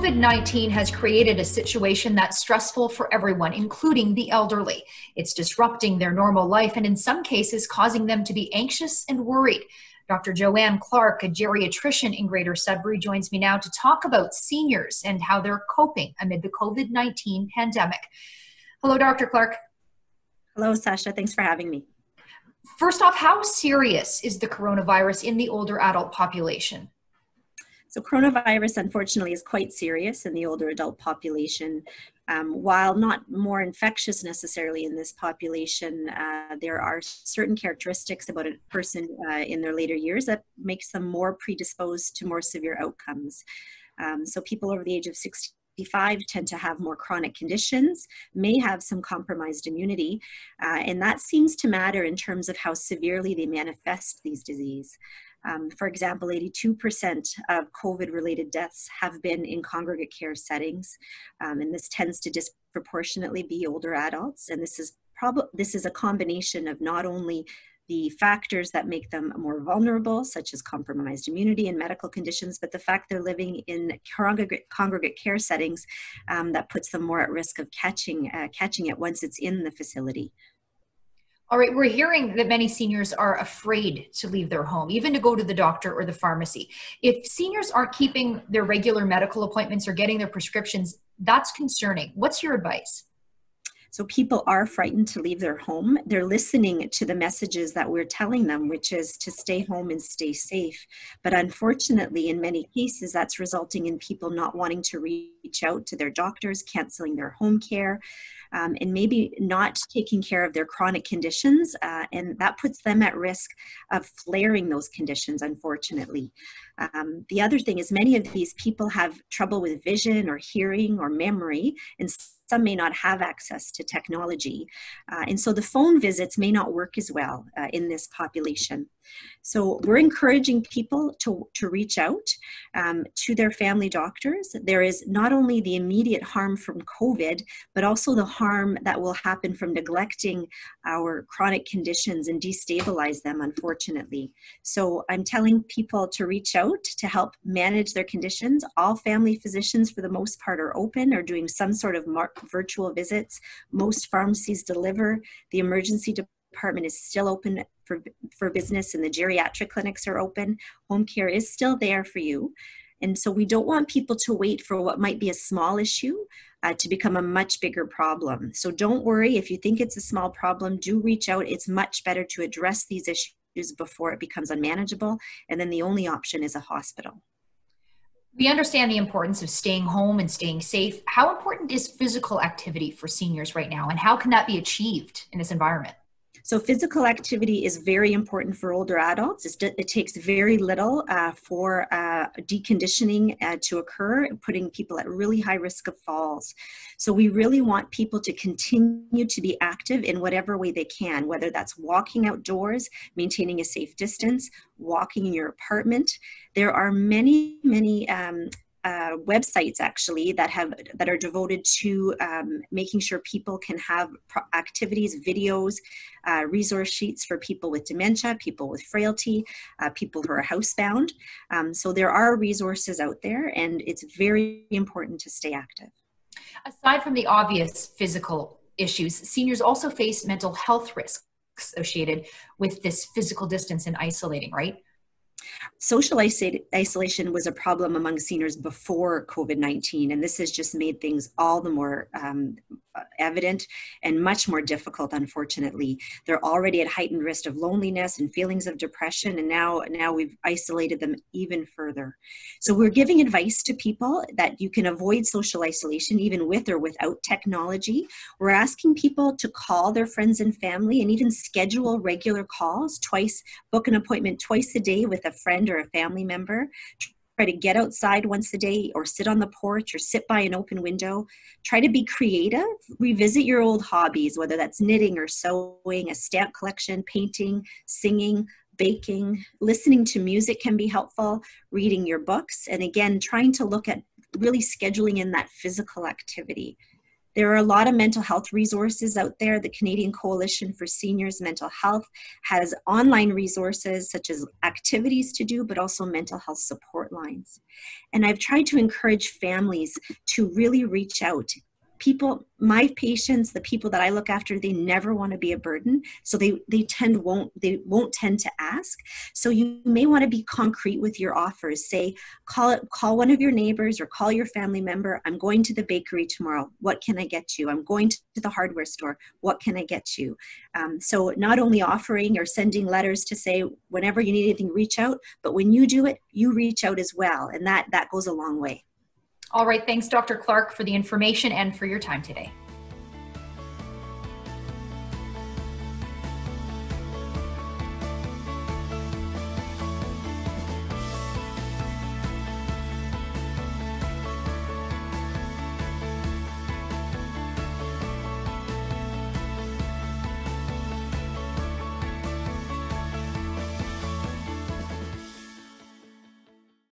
COVID-19 has created a situation that's stressful for everyone, including the elderly. It's disrupting their normal life and in some cases causing them to be anxious and worried. Dr. Jo-Anne Clarke, a geriatrician in Greater Sudbury, joins me now to talk about seniors and how they're coping amid the COVID-19 pandemic. Hello, Dr. Clarke. Hello, Sasha. Thanks for having me. First off, how serious is the coronavirus in the older adult population? So coronavirus, unfortunately, is quite serious in the older adult population. While not more infectious necessarily in this population, there are certain characteristics about a person in their later years that makes them more predisposed to more severe outcomes. So people over the age of 65 tend to have more chronic conditions, may have some compromised immunity, and that seems to matter in terms of how severely they manifest these disease. For example, 82% of COVID-related deaths have been in congregate care settings, and this tends to disproportionately be older adults. And this is a combination of not only the factors that make them more vulnerable, such as compromised immunity and medical conditions, but the fact they're living in congregate care settings that puts them more at risk of catching it once it's in the facility. All right, we're hearing that many seniors are afraid to leave their home, even to go to the doctor or the pharmacy. If seniors aren't keeping their regular medical appointments or getting their prescriptions, that's concerning. What's your advice? So people are frightened to leave their home. They're listening to the messages that we're telling them, which is to stay home and stay safe. But unfortunately, in many cases, that's resulting in people not wanting to reach out to their doctors, canceling their home care, and maybe not taking care of their chronic conditions. And that puts them at risk of flaring those conditions, unfortunately. The other thing is many of these people have trouble with vision or hearing or memory, and some may not have access to technology. And so the phone visits may not work as well in this population. So we're encouraging people to reach out to their family doctors. There is not only the immediate harm from COVID, but also the harm that will happen from neglecting our chronic conditions and destabilize them, unfortunately. So I'm telling people to reach out to help manage their conditions. All family physicians, for the most part, are open or doing some sort of virtual visits. Most pharmacies deliver. The emergency department is still open for business, and the geriatric clinics are open. Home care is still there for you. And so we don't want people to wait for what might be a small issue to become a much bigger problem. So don't worry if you think it's a small problem, do reach out. It's much better to address these issues before it becomes unmanageable. And then the only option is a hospital. We understand the importance of staying home and staying safe. How important is physical activity for seniors right now, and how can that be achieved in this environment? So physical activity is very important for older adults. It takes very little for deconditioning to occur, putting people at really high risk of falls. So we really want people to continue to be active in whatever way they can, whether that's walking outdoors, maintaining a safe distance, walking in your apartment. There are many websites actually that are devoted to making sure people can have activities, videos, resource sheets for people with dementia, people with frailty, people who are housebound. So there are resources out there, and it's very important to stay active. Aside from the obvious physical issues, seniors also face mental health risks associated with this physical distance and isolating, right? Social isolation was a problem among seniors before COVID-19, and this has just made things all the more evident and much more difficult, unfortunately. They're already at heightened risk of loneliness and feelings of depression, and now we've isolated them even further. So we're giving advice to people that you can avoid social isolation even with or without technology. We're asking people to call their friends and family and even schedule regular calls, book an appointment twice a day with a friend or a family member. Try to get outside once a day, or sit on the porch, or sit by an open window. Try to be creative. Revisit your old hobbies, whether that's knitting or sewing, a stamp collection, painting, singing, baking. Listening to music can be helpful. Reading your books. And again, trying to look at really scheduling in that physical activity. There are a lot of mental health resources out there. The Canadian Coalition for Seniors Mental Health has online resources such as activities to do, but also mental health support lines. And I've tried to encourage families to really reach out. People, my patients, the people that I look after, they never want to be a burden. So they won't tend to ask. So you may want to be concrete with your offers. Say, call one of your neighbors or call your family member. I'm going to the bakery tomorrow. What can I get you? I'm going to the hardware store. What can I get you? So not only offering or sending letters to say, whenever you need anything, reach out, but when you do it, you reach out as well. And that goes a long way. All right. Thanks, Dr. Clarke, for the information and for your time today.